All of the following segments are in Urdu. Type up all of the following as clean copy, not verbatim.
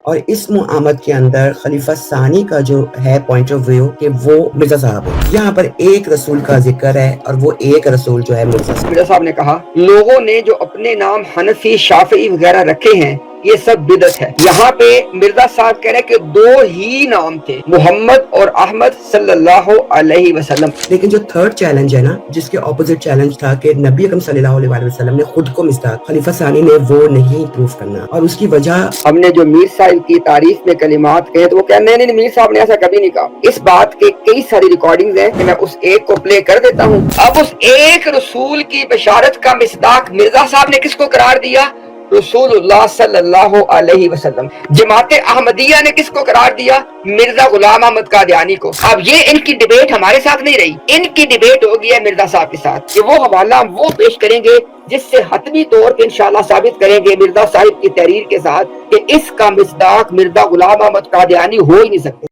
اور اسم و آمد کے اندر خلیفہ ثانی کا جو ہے پوائنٹ آف ویو کہ وہ مرزا صاحب ہے. یہاں پر ایک رسول کا ذکر ہے اور وہ ایک رسول جو ہے مرزا صاحب نے کہا لوگوں نے جو اپنے نام حنفی شافعی وغیرہ رکھے ہیں یہ سب بدعت ہے. یہاں پہ مرزا صاحب کہہ رہے کہ دو ہی نام تھے، محمد اور احمد صلی اللہ علیہ وسلم. لیکن جو تھرڈ چیلنج ہے نا، جس کے اپوزٹ چیلنج تھا کہ نبی اکرم صلی اللہ علیہ وسلم نے خود کو مصداق، خلیفہ ثانی نے وہ نہیں پروف کرنا. اور اس کی وجہ ہم نے جو میر صاحب کی تعریف میں کلمات کہے تو وہ کہنے نہیں، میر صاحب نے ایسا کبھی نہیں کہا. اس بات کے کئی ساری ریکارڈنگز ہیں کہ میں اس ایک کو پلے کر دیتا ہوں. اب اس ایک رسول کی بشارت کا مصداق مرزا صاحب نے کس کو قرار دیا؟ رسول اللہ صلی اللہ علیہ وسلم. جماعت احمدیہ نے کس کو قرار دیا؟ مرزا غلام احمد قادیانی کو. اب یہ ان کی ڈیبیٹ ہمارے ساتھ نہیں رہی، ان کی ڈیبیٹ ہو گئی ہے مرزا صاحب کے ساتھ کہ وہ حوالہ وہ پیش کریں گے جس سے حتمی طور پہ انشاءاللہ ثابت کریں گے مرزا صاحب کی تحریر کے ساتھ کہ اس کا مصداق مرزا غلام احمد قادیانی ہو ہی نہیں سکتے.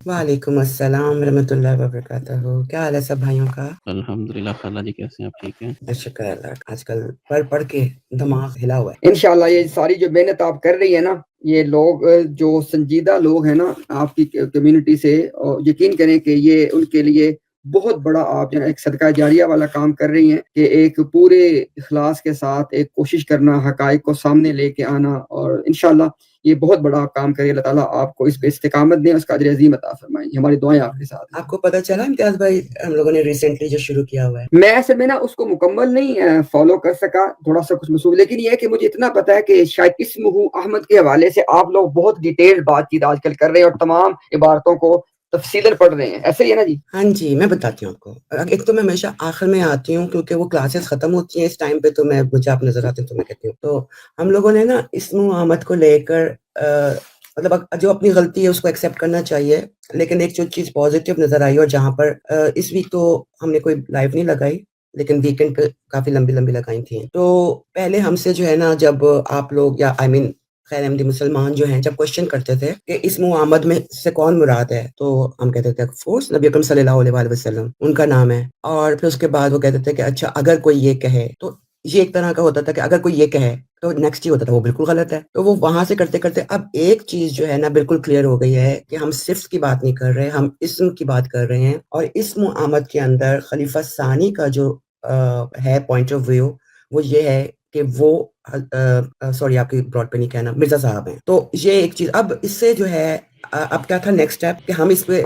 وعلیکم السلام ورحمۃ اللہ وبرکاتہ. کیا حال ہے سب بھائیوں کا؟ الحمدللہ. خالہ جی کیسے ہیں آپ؟ ٹھیک ہیں؟ شکر اللہ. آج کل پڑھ کے دماغ ہلا ہوا ہے. انشاءاللہ یہ ساری جو محنت آپ کر رہی ہے نا، یہ لوگ جو سنجیدہ لوگ ہیں نا آپ کی کمیونٹی سے، یقین کریں کہ یہ ان کے لیے بہت بڑا آپ جو ہے ایک صدقہ جاریہ والا کام کر رہی ہیں کہ ایک پورے اخلاص کے ساتھ ایک کوشش کرنا، حقائق کو سامنے لے کے آنا، اور انشاءاللہ یہ بہت بڑا کام کرے. اللہ تعالیٰ آپ کو اس پہ استقامت دیں، اس کا اجر عظیم عطا فرمائیں. ہماری دعائیں آپ کے ساتھ ہیں. آپ کو پتہ چلا امتیاز بھائی ہم لوگوں نے ریسنٹلی جو شروع کیا ہوا ہے؟ میں اصل میں نا اس کو مکمل نہیں فالو کر سکا، تھوڑا سا کچھ مصروف، لیکن یہ ہے کہ مجھے اتنا پتا ہے کہ شاید اسمہ احمد کے حوالے سے آپ لوگ بہت ڈیٹیل بات چیت آج کل کر رہے ہیں اور تمام عبارتوں کو تفصیلاً پڑھ رہے ہیں. ایسے ہی ہے نا جی؟ ہاں جی، میں بتاتی ہوں آپ کو. ایک تو میں ہمیشہ آخر میں آتی ہوں کیونکہ وہ کلاسز ختم ہوتی ہیں اس ٹائم پہ، تو مجھے آپ نظر آتے ہیں تو میں کہتی ہوں. تو ہم لوگوں نے نا اسم احمد کو لے کر مطلب جو اپنی غلطی ہے اس کو ایکسیپٹ کرنا چاہیے، لیکن ایک جو چیز پازیٹیو نظر آئی، اور جہاں پر اس ویک تو ہم نے کوئی لائیو نہیں لگائی لیکن ویکینڈ پہ کافی لمبی لگائی تھیں. تو پہلے ہم سے جو ہے نا جب آپ لوگ یا خیر احمدی مسلمان جو ہیں جب کوشچن کرتے تھے کہ اسم احمد میں سے کون مراد ہے، تو ہم کہتے تھے فورس نبی اکرم صلی اللہ علیہ وسلم ان کا نام ہے. اور پھر اس کے بعد وہ کہتے تھے کہ اچھا اگر کوئی یہ کہے، تو یہ ایک طرح کا ہوتا تھا کہ اگر کوئی یہ کہے تو نیکسٹ یہ ہوتا تھا وہ بالکل غلط ہے. تو وہ وہاں سے کرتے کرتے اب ایک چیز جو ہے نا بالکل کلیئر ہو گئی ہے کہ ہم صفت کی بات نہیں کر رہے، ہم اسم کی بات کر رہے ہیں. اور اسم احمد کے اندر خلیفہ ثانی کا جو ہے پوائنٹ آف ویو وہ یہ ہے کہ وہ سوری آپ کی براڈ پہ نہیں کہنا، مرزا صاحب ہیں. تو یہ ایک چیز. اب اس سے جو ہے اب کیا تھا نیکسٹ اسٹیپ کہ ہم اس پہ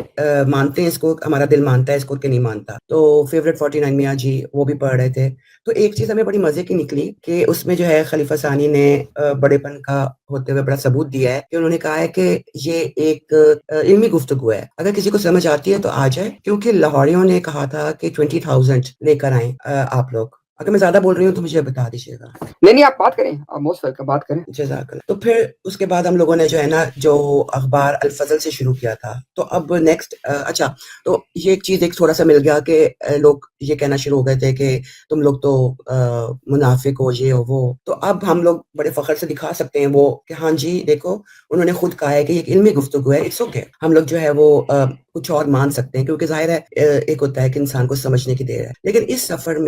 مانتے ہیں، اس کو ہمارا دل مانتا ہے اس کو کہ نہیں مانتا. تو فیوریٹ 49 میاں جی وہ بھی پڑھ رہے تھے. تو ایک چیز ہمیں بڑی مزے کی نکلی کہ اس میں جو ہے خلیفہ ثانی نے بڑے پن کا ہوتے ہوئے بڑا ثبوت دیا ہے کہ انہوں نے کہا ہے کہ یہ ایک علمی گفتگو ہے، اگر کسی کو سمجھ آتی ہے تو آ جائے، کیونکہ لاہوریوں نے کہا تھا کہ 20,000 لے کر آئیں آپ لوگ. اگر میں زیادہ بول رہی ہوں تو مجھے بتا دیجیے گا. نہیں آپ بات کریں، آپ موسٹ ویلکم، بات کریں. جزاک اللہ. تو پھر اس کے بعد ہم لوگوں نے جو ہے نا جو اخبار الفضل سے شروع کیا تھا، تو اب نیکسٹ اچھا تو یہ ایک چیز ایک تھوڑا سا مل گیا کہ لوگ یہ کہنا شروع ہو گئے تھے کہ تم لوگ تو منافق ہو، یہ ہو وہ. تو اب ہم لوگ بڑے فخر سے دکھا سکتے ہیں وہ کہ ہاں جی دیکھو انہوں نے خود کہا ہے کہ یہ ایک علمی گفتگو ہے، اٹس اوکے. ہم لوگ جو ہے وہ کچھ اور مان سکتے ہیں کیونکہ ظاہر ہے ایک ہوتا ہے کہ انسان کو سمجھنے کی دیر ہے. لیکن اس سفر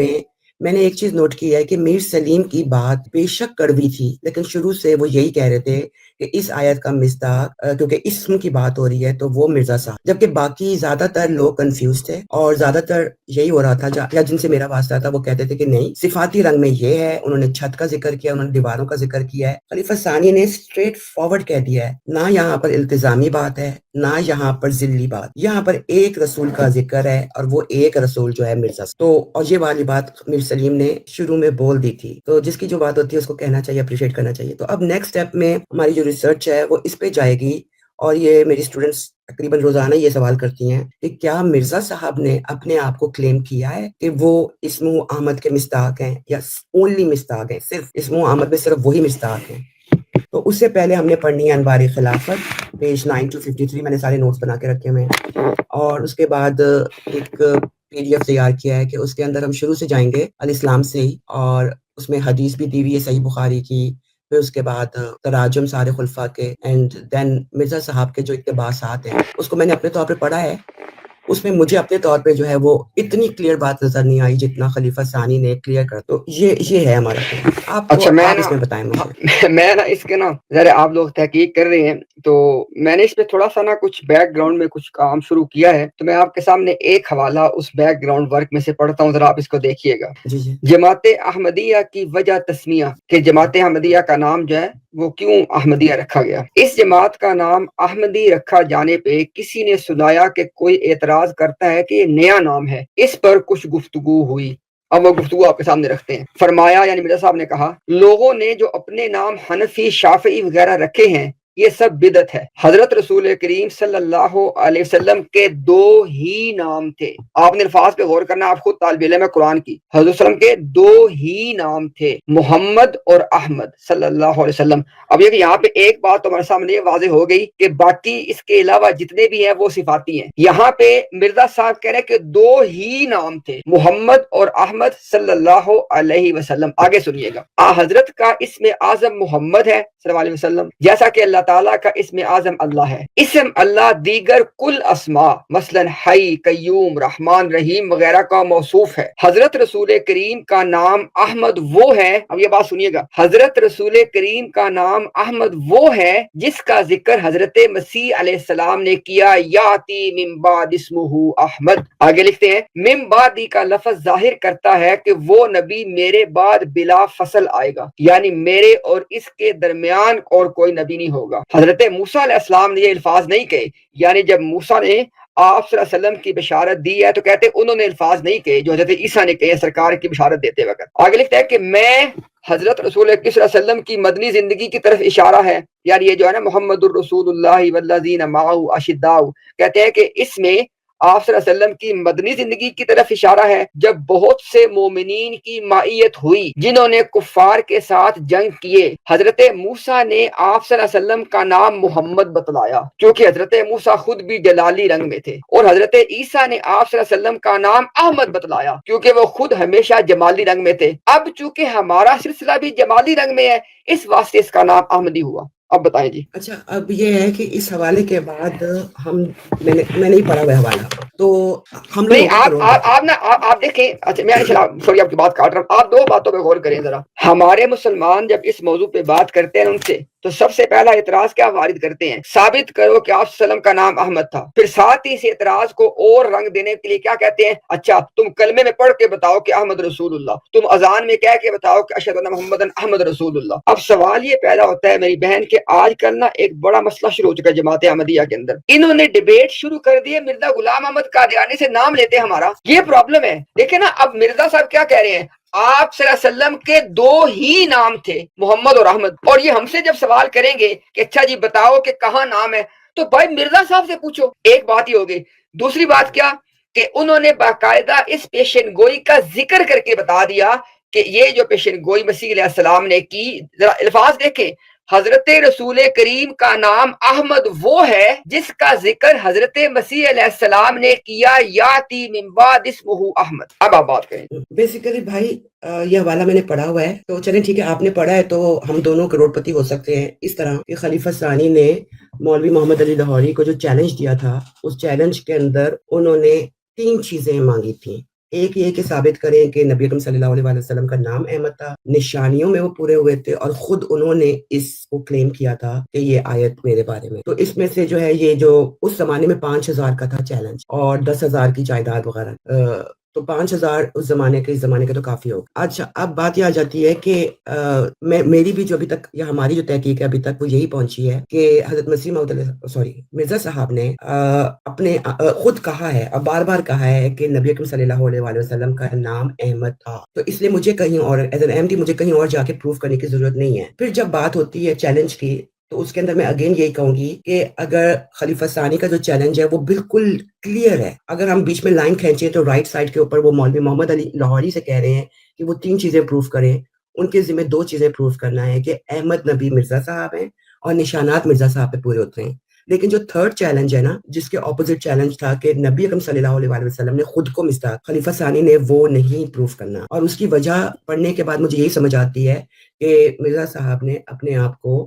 میں نے ایک چیز نوٹ کی ہے کہ میر سلیم کی بات بے شک کڑوی تھی، لیکن شروع سے وہ یہی کہہ رہے تھے کہ اس آیت کا مصداق کیونکہ اسم کی بات ہو رہی ہے تو وہ مرزا صاحب، جبکہ باقی زیادہ تر لوگ کنفیوز تھے اور زیادہ تر یہی ہو رہا تھا یا جن سے میرا واسطہ تھا وہ کہتے تھے کہ نہیں صفاتی رنگ میں یہ ہے. انہوں نے چھت کا ذکر کیا، انہوں نے دیواروں کا ذکر کیا ہے. خلیفہ ثانی نے اسٹریٹ فارورڈ کہہ دیا ہے، نہ یہاں پر التزامی بات ہے نہ یہاں پر ذلی بات، یہاں پر ایک رسول کا ذکر ہے اور وہ ایک رسول جو ہے مرزا. تو اور یہ والی بات میر سلیم نے شروع میں بول دی تھی، تو جس کی جو بات ہوتی ہے اس کو کہنا چاہیے، اپریشیٹ کرنا چاہیے. تو اب نیکسٹ اسٹیپ میں ہماری جو ریسرچ ہے وہ اس پہ جائے گی، اور یہ میری اسٹوڈنٹس تقریباً روزانہ یہ سوال کرتی ہیں کہ کیا مرزا صاحب نے اپنے آپ کو کلیم کیا ہے کہ وہ اسم احمد کے مصداق ہیں یا اونلی مصداق ہیں، صرف اسم احمد میں صرف وہی مصداق ہیں. تو اس سے پہلے ہم نے پڑھنی ہے انوار خلافت پیج 9 to 53. میں نے سارے نوٹس بنا کے رکھے ہوئے ہیں، اور اس کے بعد ایک پی ڈی ایف تیار کیا ہے کہ اس کے اندر ہم شروع سے جائیں گے الاسلام سے ہی، اور اس میں حدیث بھی دی ہوئی ہے صحیح بخاری کی، پھر اس کے بعد تراجم سارے خلفاء کے، اینڈ دین مرزا صاحب کے جو اقتباسات ہیں اس کو میں نے اپنے طور پہ پڑھا ہے اس میں مجھے اپنے طور پہ جو ہے وہ اتنی کلیئر بات نظر نہیں آئی جتنا خلیفہ ثانی نے کلیئر کر. تو یہ ہے ہمارا کام. آپ اچھا میں آپ نا اس میں بتائیں مجھے. میں نا اس کے نا ذرا آپ لوگ تحقیق کر رہے ہیں تو میں نے اس پہ تھوڑا سا نا کچھ بیک گراؤنڈ میں کچھ کام شروع کیا ہے تو میں آپ کے سامنے ایک حوالہ اس بیک گراؤنڈ ورک میں سے پڑھتا ہوں, ذرا آپ اس کو دیکھیے گا. جی جی. جماعت احمدیہ کی وجہ تسمیہ کہ جماعت احمدیہ کا نام جو ہے وہ کیوں احمدیہ رکھا گیا. اس جماعت کا نام احمدی رکھا جانے پہ کسی نے سنایا کہ کوئی اعتراض کرتا ہے کہ یہ نیا نام ہے. اس پر کچھ گفتگو ہوئی. اب وہ گفتگو آپ کے سامنے رکھتے ہیں. فرمایا یعنی مرزا صاحب نے کہا لوگوں نے جو اپنے نام حنفی شافعی وغیرہ رکھے ہیں یہ سب بدعت ہے. حضرت رسول کریم صلی اللہ علیہ وسلم کے دو ہی نام تھے. آپ نے الفاظ پہ غور کرنا, آپ خود طالب علم ہے قرآن کی. حضرت وسلم کے دو ہی نام تھے, محمد اور احمد صلی اللہ علیہ وسلم. اب یہ کہ یہاں پہ ایک بات تمہارے سامنے واضح ہو گئی کہ باقی اس کے علاوہ جتنے بھی ہیں وہ صفاتی ہیں. یہاں پہ مرزا صاحب کہہ رہے کہ دو ہی نام تھے, محمد اور احمد صلی اللہ علیہ وسلم. آگے سنیے گا. حضرت کا اسم اعظم محمد ہے صلی اللہ علیہ وسلم, جیسا کہ اللہ تعالیٰ کا اسم اعظم اللہ ہے. اسم اللہ دیگر کل اسماء مثلا حی, قیوم, رحمان, رحیم وغیرہ کا موصوف ہے. حضرت رسول کریم کا نام احمد وہ ہے, اب یہ بات سنیے گا, حضرت رسول کریم کا نام احمد وہ ہے جس کا ذکر حضرت مسیح علیہ السلام نے کیا, یاتی من بعد اسمہ احمد. آگے لکھتے ہیں من بعدی کا لفظ ظاہر کرتا ہے کہ وہ نبی میرے بعد بلا فصل آئے گا, یعنی میرے اور اس کے درمیان اور کوئی نبی نہیں ہوگا. حضرت موسیٰ علیہ السلام نے یہ الفاظ نہیں کہے, یعنی جب موسیٰ نے آپ صلی اللہ علیہ وسلم کی بشارت دی ہے تو کہتے انہوں نے الفاظ نہیں کہے جو حضرت عیسیٰ نے کہے سرکار کی بشارت دیتے وقت. آگے لکھتا ہے کہ میں حضرت رسول اکرم صلی اللہ علیہ وسلم کی مدنی زندگی کی طرف اشارہ ہے, یعنی یہ جو ہے نا محمد الرسول اللہ والذین معہ اشداء, کہتے ہیں کہ اس میں آپ صلی اللہ علیہ وسلم کی مدنی زندگی کی طرف اشارہ ہے جب بہت سے مومنین کی معیت ہوئی جنہوں نے کفار کے ساتھ جنگ کیے. حضرت موسیٰ نے آپ صلی اللہ علیہ وسلم کا نام محمد بتلایا کیونکہ حضرت موسیٰ خود بھی جلالی رنگ میں تھے, اور حضرت عیسیٰ نے آپ صلی اللہ علیہ وسلم کا نام احمد بتلایا کیونکہ وہ خود ہمیشہ جمالی رنگ میں تھے. اب چونکہ ہمارا سلسلہ بھی جمالی رنگ میں ہے اس واسطے اس کا نام احمدی ہوا. اب بتائیں جی. اچھا, اب یہ ہے کہ اس حوالے کے بعد میں نہیں پڑھا ہوا حوالہ, تو ہم نہیں لوگ آپ دیکھیں. اچھا میں سوری آپ کی بات کاٹ رہا ہوں, آپ دو باتوں پہ غور کریں ذرا. ہمارے مسلمان جب اس موضوع پہ بات کرتے ہیں ان سے تو سب سے پہلا اعتراض کیا وارد کرتے ہیں, ثابت کرو کہ آپ صلی اللہ علیہ وسلم کا نام احمد تھا. پھر ساتھ ہی اس اعتراض کو اور رنگ دینے کے لیے کیا کہتے ہیں, اچھا تم کلمے میں پڑھ کے بتاؤ کہ احمد رسول اللہ, تم اذان میں کہہ کے بتاؤ کہ اشہد ان محمدن احمد رسول اللہ. اب سوال یہ پیدا ہوتا ہے میری بہن کہ آج کل نا ایک بڑا مسئلہ شروع ہو چکا ہے جماعت احمدیہ کے اندر. انہوں نے ڈیبیٹ شروع کر دی ہے مرزا غلام احمد قادیانی سے نام لیتے ہمارا, یہ پرابلم ہے. دیکھیں نا اب مرزا صاحب کیا کہہ رہے ہیں, آپ صلی اللہ علیہ وسلم کے دو ہی نام تھے, محمد اور احمد, اور یہ ہم سے جب سوال کریں گے کہ اچھا جی بتاؤ کہ کہاں نام ہے, تو بھائی مرزا صاحب سے پوچھو. ایک بات ہی ہوگی. دوسری بات کیا کہ انہوں نے باقاعدہ اس پیشن گوئی کا ذکر کر کے بتا دیا کہ یہ جو پیشن گوئی مسیح علیہ السلام نے کی, ذرا الفاظ دیکھیں, حضرت رسول کریم کا نام احمد وہ ہے جس کا ذکر حضرت مسیح علیہ السلام نے کیا, یاتی من بعد اسمہ احمد. اب آپ بات کریں. بیسیکلی بھائی یہ حوالہ میں نے پڑھا ہوا ہے, تو چلیں ٹھیک ہے, آپ نے پڑھا ہے تو ہم دونوں کروڑ پتی ہو سکتے ہیں. اس طرح کہ خلیفہ ثانی نے مولوی محمد علی لاہوری کو جو چیلنج دیا تھا, اس چیلنج کے اندر انہوں نے 3 چیزیں مانگی تھیں. ایک یہ کہ ثابت کریں کہ نبی اکرم صلی اللہ علیہ وسلم کا نام احمد تھا, نشانیوں میں وہ پورے ہوئے تھے, اور خود انہوں نے اس کو کلیم کیا تھا کہ یہ آیت میرے بارے میں. تو اس میں سے جو ہے یہ جو اس زمانے میں 5000 کا تھا چیلنج, اور 10,000 کی جائیداد وغیرہ, تو 5000 اس زمانے کے تو کافی ہو. اچھا, اب بات یہ آ جاتی ہے کہ میری بھی جو ابھی تک یا ہماری جو تحقیق ہے ابھی تک وہ یہی پہنچی ہے کہ حضرت مسیح موعود مرزا صاحب نے اپنے خود کہا ہے, اب بار بار کہا ہے کہ نبی اکرم صلی اللہ علیہ وسلم کا نام احمد تھا. تو اس لیے مجھے کہیں اور ایز این احمدی مجھے کہیں اور جا کے پروف کرنے کی ضرورت نہیں ہے. پھر جب بات ہوتی ہے چیلنج کی, تو اس کے اندر میں اگین یہی کہوں گی کہ اگر خلیفہ ثانی کا جو چیلنج ہے وہ بالکل کلیئر ہے, اگر ہم بیچ میں لائن کھینچیں تو رائٹ سائڈ کے اوپر وہ مولوی محمد علی لاہوری سے کہہ رہے ہیں کہ وہ 3 چیزیں پروف کریں. ان کے ذمہ 2 چیزیں پروف کرنا ہے کہ احمد نبی مرزا صاحب ہیں اور نشانات مرزا صاحب پہ پورے ہوتے ہیں. لیکن جو 3rd چیلنج ہے نا, جس کے اپوزٹ چیلنج تھا کہ نبی اکرم صلی اللہ علیہ وسلم نے خود کو مصداق, خلیفہ ثانی نے وہ نہیں پروف کرنا. اور اس کی وجہ پڑھنے کے بعد مجھے یہی سمجھ آتی ہے کہ مرزا صاحب نے اپنے آپ کو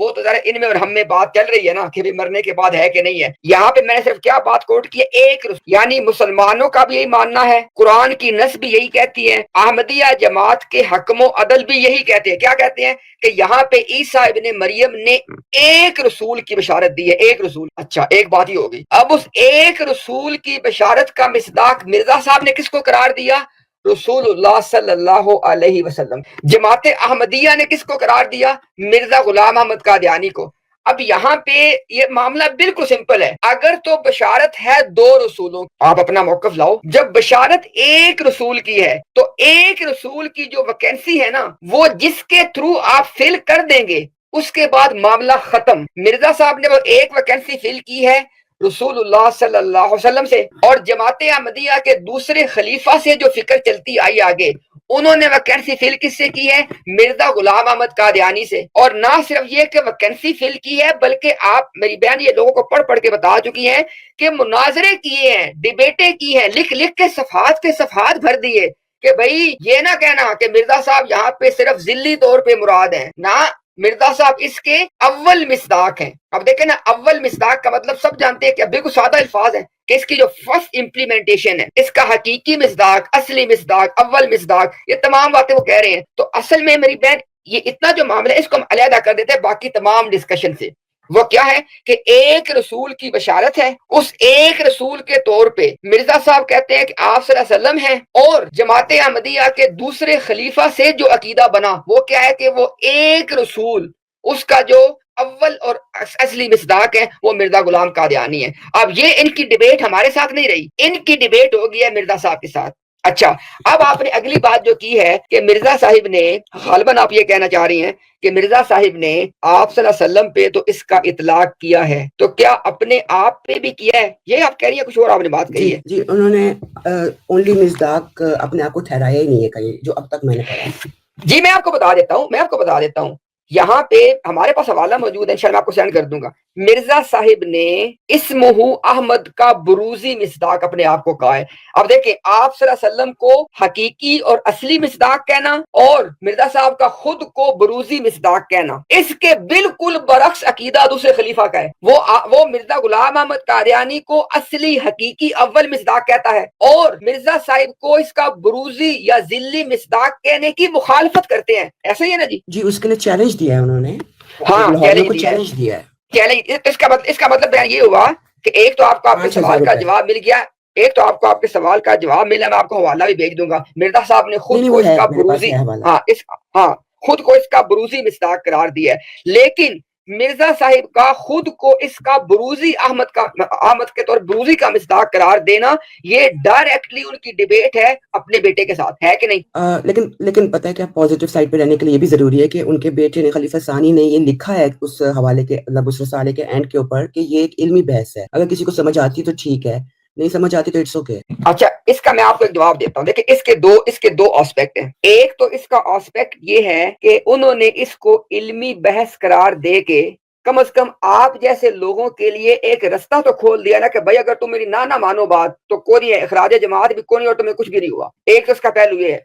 وہ تو ذرا ان میں اور ہم میں بات چل رہی ہے نا کہ مرنے کے بعد ہے کہ نہیں ہے. یہاں پہ میں نے صرف کیا بات کوٹ کی ہے, ایک رسول, یعنی مسلمانوں کا بھی یہی ماننا ہے, قرآن کی نص بھی یہی کہتی ہے, احمدیہ جماعت کے حکم و عدل بھی یہی کہتے ہیں. کیا کہتے ہیں؟ کہ یہاں پہ عیسیٰ ابن مریم نے ایک رسول کی بشارت دی ہے, ایک رسول. اچھا ایک بات ہی ہوگی. اب اس ایک رسول کی بشارت کا مصداق مرزا صاحب نے کس کو قرار دیا؟ رسول اللہ صلی اللہ علیہ وسلم. جماعت احمدیہ نے کس کو قرار دیا؟ مرزا غلام احمد قادیانی کو. اب یہاں پہ یہ معاملہ بالکل سمپل ہے. اگر تو بشارت ہے دو رسولوں, آپ اپنا موقف لاؤ. جب بشارت ایک رسول کی ہے تو ایک رسول کی جو ویکینسی ہے نا, وہ جس کے تھرو آپ فل کر دیں گے اس کے بعد معاملہ ختم. مرزا صاحب نے وہ ایک ویکینسی فل کی ہے رسول اللہ صلی اللہ علیہ وسلم سے, اور جماعت احمدیہ کے دوسرے خلیفہ سے جو فکر چلتی آئی آگے, انہوں نے ویکینسی فل کس سے کی ہے؟ مرزا غلام احمد قادیانی سے. اور نہ صرف یہ کہ ویکینسی فل کی ہے, بلکہ آپ میری بہن یہ لوگوں کو پڑھ کے بتا چکی ہیں کہ مناظرے کیے ہیں, ڈیبیٹیں کی ہیں, لکھ کے صفحات کے صفحات بھر دیے کہ بھائی یہ نہ کہنا کہ مرزا صاحب یہاں پہ صرف ذلی طور پہ مراد ہیں. نہ, مرزا صاحب اس کے اول مصداق ہیں. اب دیکھیں نا, اول مصداق کا مطلب سب جانتے ہیں کہ بالکل سادہ الفاظ ہیں کہ اس کی جو فرسٹ امپلیمنٹیشن ہے, اس کا حقیقی مصداق, اصلی مصداق, اول مصداق, یہ تمام باتیں وہ کہہ رہے ہیں. تو اصل میں میری بہن یہ اتنا جو معاملہ ہے اس کو ہم علیحدہ کر دیتے ہیں باقی تمام ڈسکشن سے. وہ کیا ہے کہ ایک رسول کی بشارت ہے, اس ایک رسول کے طور پہ مرزا صاحب کہتے ہیں کہ آپ صلی اللہ علیہ وسلم ہیں, اور جماعت احمدیہ کے دوسرے خلیفہ سے جو عقیدہ بنا وہ کیا ہے کہ وہ ایک رسول, اس کا جو اول اور اصلی مصداق ہے وہ مرزا غلام قادیانی ہے. اب یہ ان کی ڈیبیٹ ہمارے ساتھ نہیں رہی, ان کی ڈیبیٹ ہو گئی ہے مرزا صاحب کے ساتھ. اچھا, اب آپ نے اگلی بات جو کی ہے کہ مرزا صاحب نے, غالباً آپ یہ کہنا چاہ رہی ہیں کہ مرزا صاحب نے آپ صلی اللہ علیہ وسلم پہ تو اس کا اطلاق کیا ہے, تو کیا اپنے آپ پہ بھی کیا ہے؟ یہ آپ کہہ رہی ہیں, کچھ اور آپ نے بات کہی ہے. جی انہوں نے اونلی مصداق اپنے آپ کو ٹھہرایا ہی نہیں ہے کہیں, جو اب تک میں نے پڑھا. جی میں آپ کو بتا دیتا ہوں, یہاں پہ ہمارے پاس حوالہ موجود ہے, انشاءاللہ میں آپ کو سینڈ کر دوں گا. مرزا صاحب نے اسمہ احمد کا بروزی مصداق اپنے آپ کو کہا ہے. اب دیکھیں, آپ صلی اللہ علیہ وسلم کو حقیقی اور اصلی مصداق کہنا اور مرزا صاحب کا خود کو بروزی مصداق کہنا, اس کے بالکل برعکس عقیدہ دوسرے خلیفہ کا ہے. وہ مرزا غلام احمد قادیانی کو اصلی حقیقی اول مصداق کہتا ہے, اور مرزا صاحب کو اس کا بروزی یا ذلی مصداق کہنے کی مخالفت کرتے ہیں. ایسا ہی ہے نا جی؟ جی اس کے لیے چیلنج دیا ہے انہوں نے. ہاں, چیلنج دیا ہے. اس کا مطلب یہ ہوا کہ ایک تو آپ کو آپ کے سوال کا جواب مل گیا, ایک تو آپ کو آپ کے سوال کا جواب ملا, میں آپ کو حوالہ بھی بھیج دوں گا. مرزا صاحب نے خود کو اس کا بروزی, خود کو اس کا بروزی مصداق قرار دیا ہے, لیکن مرزا صاحب کا خود کو اس کا بروزی احمد کے طور بروزی کا مصداق قرار دینا, یہ ڈائریکٹلی ان کی ڈیبیٹ ہے اپنے بیٹے کے ساتھ, ہے کہ نہیں؟ لیکن پتہ ہے کیا, پازیٹیو سائڈ پہ رہنے کے لیے یہ بھی ضروری ہے کہ ان کے بیٹے نے, خلیفہ ثانی نے, یہ لکھا ہے اس حوالے کے, مطلب اس رسالے کے اینڈ کے اوپر کہ یہ ایک علمی بحث ہے, اگر کسی کو سمجھ آتی تو ٹھیک ہے, نہیں سمجھ آتی تو اٹس اوکے. اچھا, اس کا میں آپ کو ایک جواب دیتا ہوں. دیکھیں, اس کے دو آسپیکٹ ہیں. ایک تو اس کا آسپیکٹ یہ ہے کہ انہوں نے اس کو علمی بحث قرار دے کے کم از کم آپ جیسے لوگوں کے لیے ایک رستہ تو کھول دیا نا کہ بھائی اگر تم میری نہ مانو بات تو کوئی نہیں ہے, اخراج جماعت بھی کوئی نہیں, اور تمہیں کچھ بھی نہیں ہوا. ایک تو اس کا پہلو یہ ہے.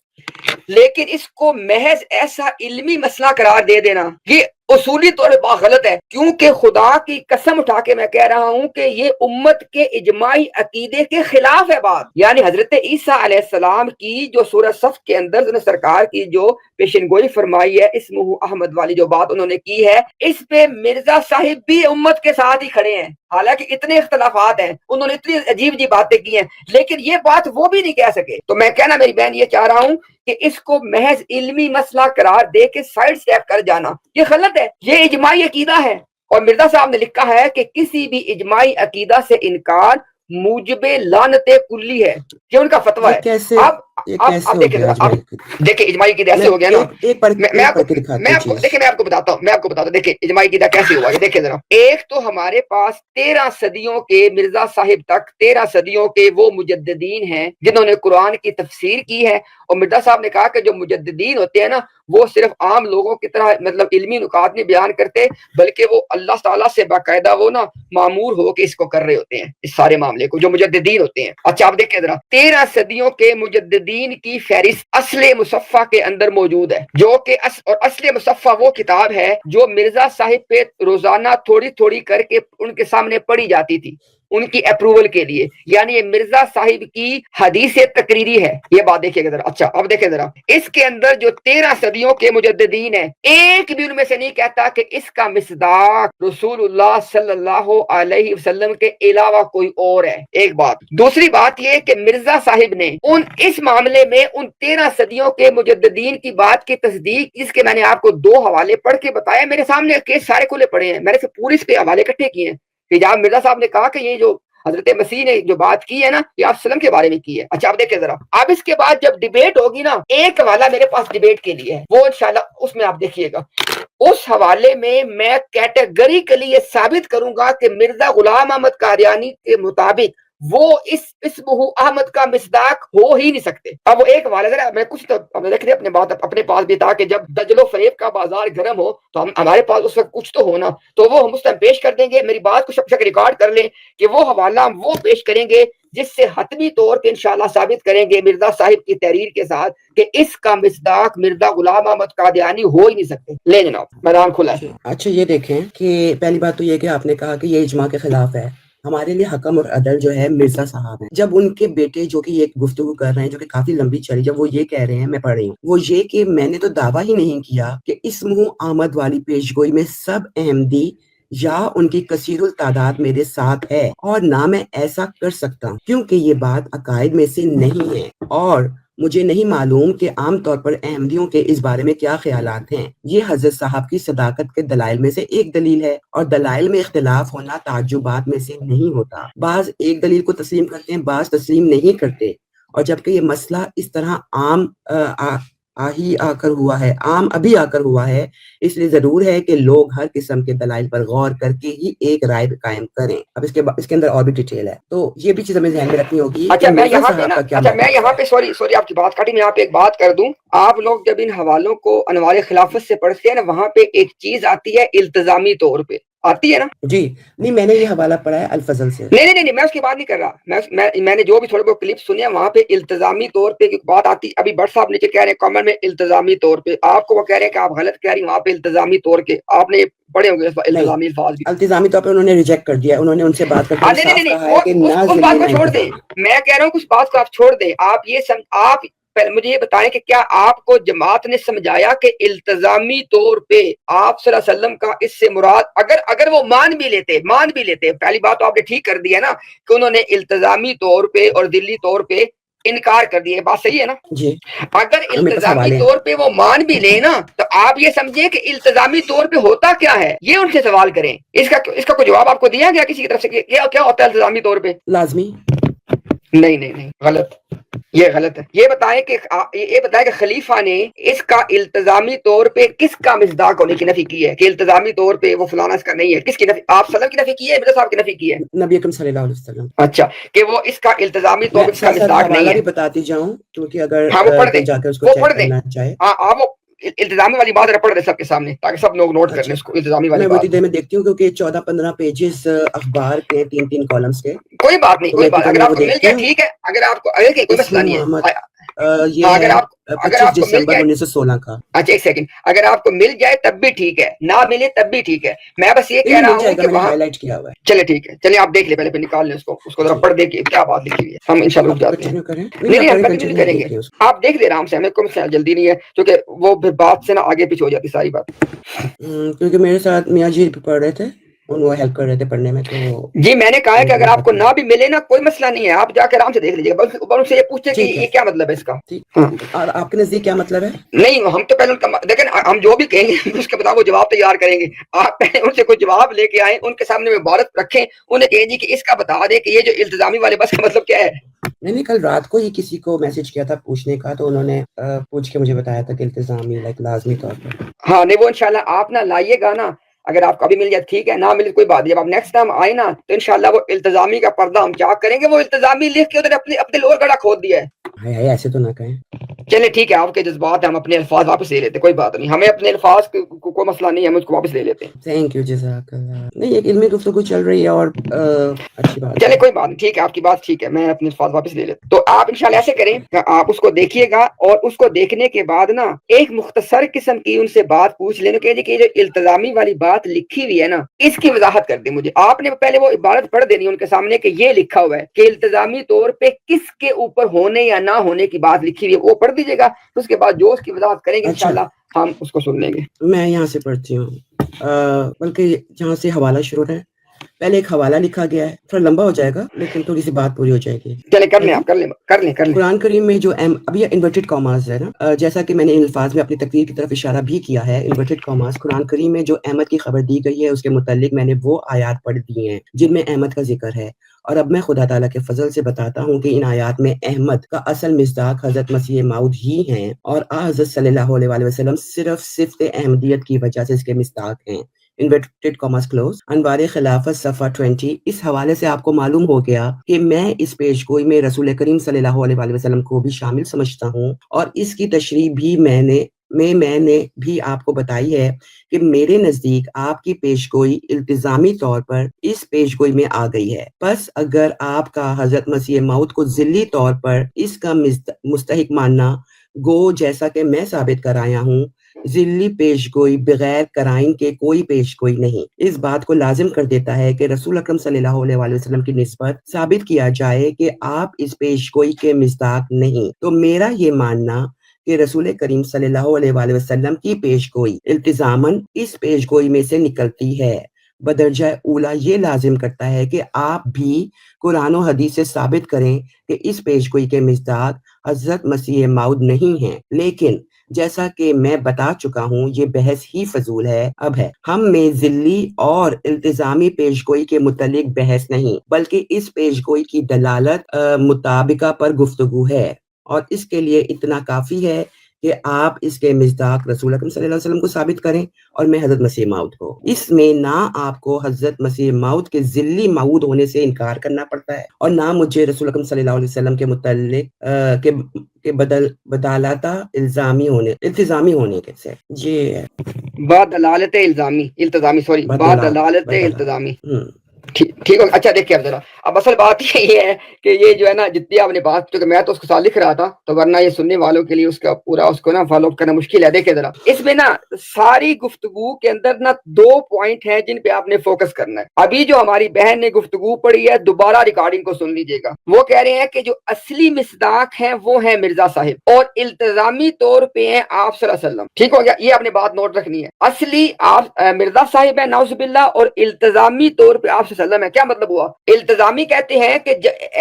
لیکن اس کو محض ایسا علمی مسئلہ قرار دے دینا یہ اصولی طور پر بہت غلط ہے, کیونکہ خدا کی قسم اٹھا کے میں کہہ رہا ہوں کہ یہ امت کے اجماعی عقیدے کے خلاف ہے بات. یعنی حضرت عیسیٰ علیہ السلام کی جو سورہ صف کے اندر سرکار کی جو پیشن گوئی فرمائی ہے, اسمہ احمد والی جو بات انہوں نے کی ہے, اس پہ مرزا صاحب بھی امت کے ساتھ ہی کھڑے ہیں. حالانکہ اتنے اختلافات ہیں, انہوں نے اتنی عجیب باتیں کی ہیں, لیکن یہ بات وہ بھی نہیں کہہ سکے. تو میں کہنا میری بہن یہ چاہ رہا ہوں کہ اس کو محض علمی مسئلہ قرار دے کے سائڈ اسٹیپ کر جانا یہ غلط ہے. یہ اجماعی عقیدہ ہے, اور مرزا صاحب نے لکھا ہے کہ کسی بھی اجماعی عقیدہ سے انکار موجب لعنت کلی ہے, یہ ان کا فتویٰ ہے. اب دیکھیں اجماعی عقیدہ ایسے ہو گیا نا, میں آپ کو بتاتا ہوں. دیکھیں اجماعی عقیدہ کیسے ہوا ہے, دیکھیں ذرا. ایک تو ہمارے پاس 13 صدیوں کے مرزا صاحب تک 13 صدیوں کے وہ مجددین ہیں جنہوں نے قرآن کی تفسیر کی ہے, اور مرزا صاحب نے کہا کہ جو مجددین ہوتے ہیں نا وہ صرف عام لوگوں کی طرح مطلب علمی نکات نہیں بیان کرتے, بلکہ وہ اللہ تعالیٰ سے باقاعدہ وہ نا معمور ہو کے اس کو کر رہے ہوتے ہیں, اس سارے معاملے کو, جو مجددین ہوتے ہیں. اچھا آپ دیکھیں ذرا, 13 صدیوں کے مجددین مجددین کی فہرست اصل مصفہ کے اندر موجود ہے، جو کہ اور اصل مصفہ وہ کتاب ہے جو مرزا صاحب پہ روزانہ تھوڑی تھوڑی کر کے ان کے سامنے پڑھی جاتی تھی ان کی اپروول کے لیے، یعنی یہ مرزا صاحب کی حدیث تقریری ہے۔ یہ بات دیکھیے گا ذرا، اچھا اب دیکھیں ذرا، اس کے اندر جو 13 صدیوں کے مجددین ہیں، ایک بھی ان میں سے نہیں کہتا کہ اس کا مصداق رسول اللہ صلی اللہ علیہ وسلم کے علاوہ کوئی اور ہے۔ ایک بات، دوسری بات یہ کہ مرزا صاحب نے اس معاملے میں ان 13 صدیوں کے مجددین کی بات کی تصدیق، اس کے میں نے آپ کو 2 حوالے پڑھ کے بتایا، میرے سامنے کیس سارے کھلے پڑے ہیں، میں نے پوری اس پہ حوالے اکٹھے کیے ہیں کہ جہاں مرزا صاحب نے کہا کہ یہ جو حضرت مسیح نے جو بات کی ہے نا، یہ آپ وسلم کے بارے میں کی ہے۔ اچھا اب دیکھیں ذرا، اب اس کے بعد جب ڈیبیٹ ہوگی نا، ایک حوالہ میرے پاس ڈیبیٹ کے لیے ہے، وہ انشاءاللہ اس میں آپ دیکھیے گا، اس حوالے میں کیٹیگریکلی یہ ثابت کروں گا کہ مرزا غلام احمد قادیانی کے مطابق وہ اس اسمہ احمد کا مصداق ہو ہی نہیں سکتے۔ اب وہ ایک حوالہ ذرا میں کچھ تو دیکھ رہے اپنے بات اپنے پاس بھی تھا کہ جب دجل و فریب کا بازار گرم ہو تو ہمارے پاس اس وقت کچھ تو ہونا، تو وہ ہم اس ٹائم پیش کر دیں گے۔ میری بات کو شک ریکارڈ کر لیں کہ وہ حوالہ ہم وہ پیش کریں گے جس سے حتمی طور پہ انشاءاللہ ثابت کریں گے مرزا صاحب کی تحریر کے ساتھ کہ اس کا مصداق مرزا غلام احمد قادیانی ہو ہی نہیں سکتے۔ لے جناب میدان کھلا ہے۔ اچھا یہ دیکھیں کہ پہلی بات تو یہ کہ آپ نے کہا کہ یہ اجماع کے خلاف ہے، ہمارے لیے حکم اور عدل جو ہے مرزا صاحب ہیں۔ جب ان کے بیٹے جو کہ یہ گفتگو کر رہے ہیں جو کہ کافی لمبی چلی، جب وہ یہ کہہ رہے ہیں، میں پڑھ رہی ہوں، وہ یہ کہ میں نے تو دعویٰ ہی نہیں کیا کہ اسمہ احمد والی پیشگوئی میں سب احمدی یا ان کی کثیر التعداد میرے ساتھ ہے، اور نہ میں ایسا کر سکتا ہوں کیونکہ یہ بات عقائد میں سے نہیں ہے، اور مجھے نہیں معلوم کہ عام طور پر احمدیوں کے اس بارے میں کیا خیالات ہیں۔ یہ حضرت صاحب کی صداقت کے دلائل میں سے ایک دلیل ہے، اور دلائل میں اختلاف ہونا تعجبات میں سے نہیں ہوتا۔ بعض ایک دلیل کو تسلیم کرتے ہیں، بعض تسلیم نہیں کرتے، اور جبکہ یہ مسئلہ اس طرح عام ابھی آ کر ہوا ہے، اس لیے ضرور ہے کہ لوگ ہر قسم کے دلائل پر غور کر کے ہی ایک رائے قائم کریں۔ اب اس کے اندر اور بھی ڈیٹیل ہے، تو یہ بھی چیز ہمیں ذہن میں رکھنی ہوگی۔ اچھا میں یہاں پہ سوری آپ کی بات کاٹی، میں یہاں پہ ایک بات کر دوں۔ آپ لوگ جب ان حوالوں کو انوار خلافت سے پڑھتے ہیں نا، وہاں پہ ایک چیز آتی ہے التزامی طور پہ، آتی ہے نا؟ جی نہیں، میں نے یہ حوالہ پڑھا ہے الفضل سے۔ نہیں میں اس کی بات نہیں کر رہا، میں نے جو بھی تھوڑے بہت کلپ سنے وہاں پہ التزامی طور پہ ایک بات آتی۔ ابھی بٹ صاحب نیچے کہہ رہے ہیں کامنٹ میں التزامی طور پہ، آپ کو وہ کہہ رہے ہیں کہ آپ غلط کہہ رہی ہیں، وہاں پہ التزامی طور کے آپ نے پڑھے ہوں گے التزامی الفاظ بھی۔ التزامی طور پہ انہوں نے ریجیکٹ کر دیا، انہوں نے ان سے بات کر کے صاف کہا ہے کہ اس بات کو چھوڑ دیں، میں کہہ رہا ہوں اس بات کو آپ چھوڑ دیں۔ آپ یہ آپ مجھے یہ بتائیں کہ کیا آپ کو جماعت نے سمجھایا کہ التزامی طور پہ آپ صلی اللہ علیہ وسلم کا اس سے مراد اگر وہ مان بھی لیتے، پہلی بات تو آپ نے ٹھیک کر دیا نا کہ انہوں نے التزامی طور پہ اور دلی طور پہ انکار کر دیا، بات صحیح ہے نا؟ جی اگر التزامی طور پہ وہ مان بھی لے نا، تو آپ یہ سمجھیں کہ التزامی طور پہ ہوتا کیا ہے، یہ ان سے سوال کریں۔ اس کا کوئی جواب آپ کو دیا گیا کسی کی طرف سے کہ کیا ہوتا ہے التزامی طور پہ؟ لازمی نہیں غلط، یہ غلط ہے۔ یہ بتائیں کہ خلیفہ نے اس کا التزامی طور پہ کس کا مصداق ہونے کی نفی کی ہے کہ التزامی طور پہ وہ فلانا اس کا نہیں ہے؟ کس کی نفی؟ آپ صلی اللہ کی نفی کی ہے، مرزا صاحب کی نفی کی ہے؟ نبی اکرم صلی اللہ علیہ وسلم۔ اچھا کہ وہ اس کا التزامی طور پہ اس کا مصداق نہیں ہے۔ بھی بتاتی جاؤں کیونکہ اگر وہ پڑھ دیں، جا کے اس کو چیک کرنا چاہے، ہاں وہ التزامی والی بات پڑھ دیں سب کے سامنے تاکہ سب لوگ نوٹ کر لیں اس کو۔ التزامی والی بات میں دیکھتی ہوں کیونکہ 14-15 پیجز اخبار کے 3 کالمز کے۔ کوئی بات نہیں، اگر آپ کو مل جائے ٹھیک ہے، اگر آپ کو کوئی مسئلہ نہیں ہے۔ یہ ہے 25 دسمبر 1916 کا۔ اچھا ایک سیکنڈ، اگر آپ کو مل جائے تب بھی ٹھیک ہے، نہ ملے تب بھی ٹھیک ہے، میں بس یہ کہہ رہا ہوں کہ وہاں ہائی لائٹ کیا ہوا ہے۔ چلے ٹھیک ہے، چلیے آپ دیکھ لیں، پہلے نکال لیں اس کو ذرا پڑھ دیں کہ کیا بات لکھی ہوئی ہے، ہم انشاءاللہ رک جاتے ہیں۔ نہیں ہم کنٹینیو کریں گے، آپ دیکھ لیں آرام سے، ہمیں کوئی جلدی نہیں ہے کیونکہ وہ بات سے نا آگے پیچھے ہو جاتی ساری بات۔ کیونکہ میرے ساتھ میاں جی پڑھ رہے تھے، وہ ہیلپ کر رہے تھے پڑھنے میں، تو جی میں نے کہا ہے کہ اگر آپ کو نہ بھی ملے نا کوئی مسئلہ نہیں ہے، آپ جا کے آرام سے دیکھ لیجیے گا، بس ان سے یہ پوچھیں کہ یہ کیا مطلب ہے اس کا۔ اور آپ کے نزدیک کیا مطلب ہے؟ نہیں ہم تو پہلے دیکھیں ہم جو بھی کہیں گے اس کے بعد وہ جواب تیار کریں گے، آپ پہلے ان سے کوئی جواب لے کے آئیں، ان کے سامنے میں عبارت رکھیں، انہیں کہیں جی کہ اس کا بتا دیں کہ یہ جو التزامی والے بس کا مطلب کیا ہے۔ نہیں کل رات کو ہی کسی کو میسج کیا تھا پوچھنے کا، تو انہوں نے پوچھ کے مجھے بتایا تھا کہ التزامی لازمی طور پر۔ ہاں نہیں وہ انشاءاللہ آپ نہ لائیے گا نا، اگر آپ کو ابھی مل جائے ٹھیک ہے، نہ ملے کوئی بات نہیں، جب آپ نیکسٹ ٹائم آئے نا تو انشاءاللہ وہ التزامی کا پردہ ہم چاک کریں گے۔ وہ التزامی لکھ کے ادھر اپنے لوور گڑا کھود دیا ہے۔ ایسے تو نہ کہیں۔ چلے ٹھیک ہے، آپ کے جذبات ہیں، ہم اپنے الفاظ واپس لے لیتے، کوئی بات نہیں، ہمیں اپنے الفاظ کوئی مسئلہ نہیں ہے، ہم اس کو واپس لے لیتے ہیں۔ تھینک یو، جزاک اللہ۔ نہیں، ایک علمی گفتگو چل رہی ہے اور اچھی بات چلے ہے۔ کوئی بات نہیں، ٹھیک ہے، آپ کی بات ٹھیک ہے، میں اپنے الفاظ واپس لے لیتا ہوں۔ تو آپ انشاءاللہ ایسے کریں کہ آپ اس کو دیکھیے گا، اور اس کو دیکھنے کے بعد نا ایک مختصر قسم کی ان سے بات پوچھ لینا کہ یہ جو التزامی والی بات لکھی ہوئی ہے نا، اس کی وضاحت کر دیں مجھے۔ آپ نے پہلے وہ عبارت پڑھ دینی ان کے سامنے کہ یہ لکھا ہوا ہے کہ التزامی طور پہ کس کے اوپر ہونے یا نہ ہونے کی بات لکھی ہوئی ہے، وہ پڑھ دیجیے گا، اس کے بعد جو اس کی وضاحت کریں گے اچھا، انشاءاللہ ہم اس کو سن لیں گے۔ میں یہاں سے پڑھتی ہوں، بلکہ جہاں سے حوالہ شروع ہے، پہلے ایک حوالہ لکھا گیا ہے، تھوڑا لمبا ہو جائے گا لیکن تھوڑی سی بات پوری ہو جائے گی۔ چلے کر لیں، آپ کر لیں۔ قرآن کریم میں جو ابھی انورٹڈ کاماز ہے نا، جیسا کہ میں نے الفاظ میں اپنی تقریر کی طرف اشارہ بھی کیا ہے، انورٹڈ کاماز قرآن کریم میں جو احمد کی خبر دی گئی ہے اس کے متعلق میں نے وہ آیات پڑھ دی ہیں جن میں احمد کا ذکر ہے، اور اب میں خدا تعالیٰ کے فضل سے بتاتا ہوں کہ ان آیات میں احمد کا اصل مصداق حضرت مسیح موعود ہی ہیں، اور حضرت صلی اللہ علیہ وآلہ وسلم صرف صفت احمدیت کی وجہ سے اس کے مصداق ہیں۔ انورٹڈ کاماز کلوز، انوار خلافت صفحہ 20۔ اس حوالے سے آپ کو معلوم ہو گیا کہ میں اس پیش گوئی میں رسول کریم صلی اللہ علیہ وآلہ وسلم کو بھی شامل سمجھتا ہوں، اور اس کی تشریح بھی میں نے بھی آپ کو بتائی ہے کہ میرے نزدیک آپ کی پیش گوئی التزامی طور پر اس پیش گوئی میں آ گئی ہے۔ پس اگر آپ کا حضرت مسیح موعود کو ذلی طور پر اس کا مستحق ماننا گو جیسا کہ میں ثابت کرایا ہوں، ذلی پیش گوئی بغیر قرائن کے کوئی پیش گوئی نہیں، اس بات کو لازم کر دیتا ہے کہ رسول اکرم صلی اللہ علیہ وآلہ وسلم کی نسبت ثابت کیا جائے کہ آپ اس پیش گوئی کے مصداق نہیں۔ تو میرا یہ ماننا کہ رسول کریم صلی اللہ علیہ وآلہ وسلم کی پیش گوئی التزاماً اس پیش گوئی میں سے نکلتی ہے، بدرجہ اولا یہ لازم کرتا ہے کہ آپ بھی قرآن و حدیث سے ثابت کریں کہ اس پیش گوئی کے مصداق حضرت مسیح موعود نہیں ہیں، لیکن جیسا کہ میں بتا چکا ہوں یہ بحث ہی فضول ہے۔ اب ہے ہم میں ذلی اور التزامی پیش گوئی کے متعلق بحث نہیں، بلکہ اس پیش گوئی کی دلالت مطابقہ پر گفتگو ہے، اور اس کے لیے اتنا کافی ہے کہ آپ اس کے مصداق رسول اکرم صلی اللہ علیہ وسلم کو ثابت کریں اور میں حضرت مسیح موعود کو۔ اس میں نہ آپ کو حضرت مسیح موعود کے ذلی موعود ہونے سے انکار کرنا پڑتا ہے، اور نہ مجھے رسول اکرم صلی اللہ علیہ وسلم کے متعلق کے بدالتا التزامی ہونے کے سے یہ بدلالت التزامی ٹھیک ہو۔ اچھا دیکھیے اب ذرا، اب اصل بات یہ ہے کہ یہ جو ہے نا جتنی آپ نے بات، کیونکہ میں تو اس کے ساتھ لکھ رہا تھا تو ورنہ یہ سننے والوں کے لیے اس کا پورا اس کو نا فالو اپ کرنا مشکل ہے۔ دیکھیں ذرا، اس میں نا ساری گفتگو کے اندر نا 2 پوائنٹ ہیں جن پہ آپ نے فوکس کرنا ہے۔ ابھی جو ہماری بہن نے گفتگو پڑھی ہے، دوبارہ ریکارڈنگ کو سن لیجئے گا۔ وہ کہہ رہے ہیں کہ جو اصلی مصداق ہیں وہ ہیں مرزا صاحب، اور التزامی طور پہ ہیں آپ صلی اللہ علیہ وسلم۔ ٹھیک ہو گیا، یہ آپ نے بات نوٹ رکھنی ہے۔ اصلی آپ مرزا صاحب ہے نعوذ باللہ، اور التزامی طور پہ آپ وسلم ہے۔ کیا مطلب ہوا؟ التزامی کہتے ہیں کہ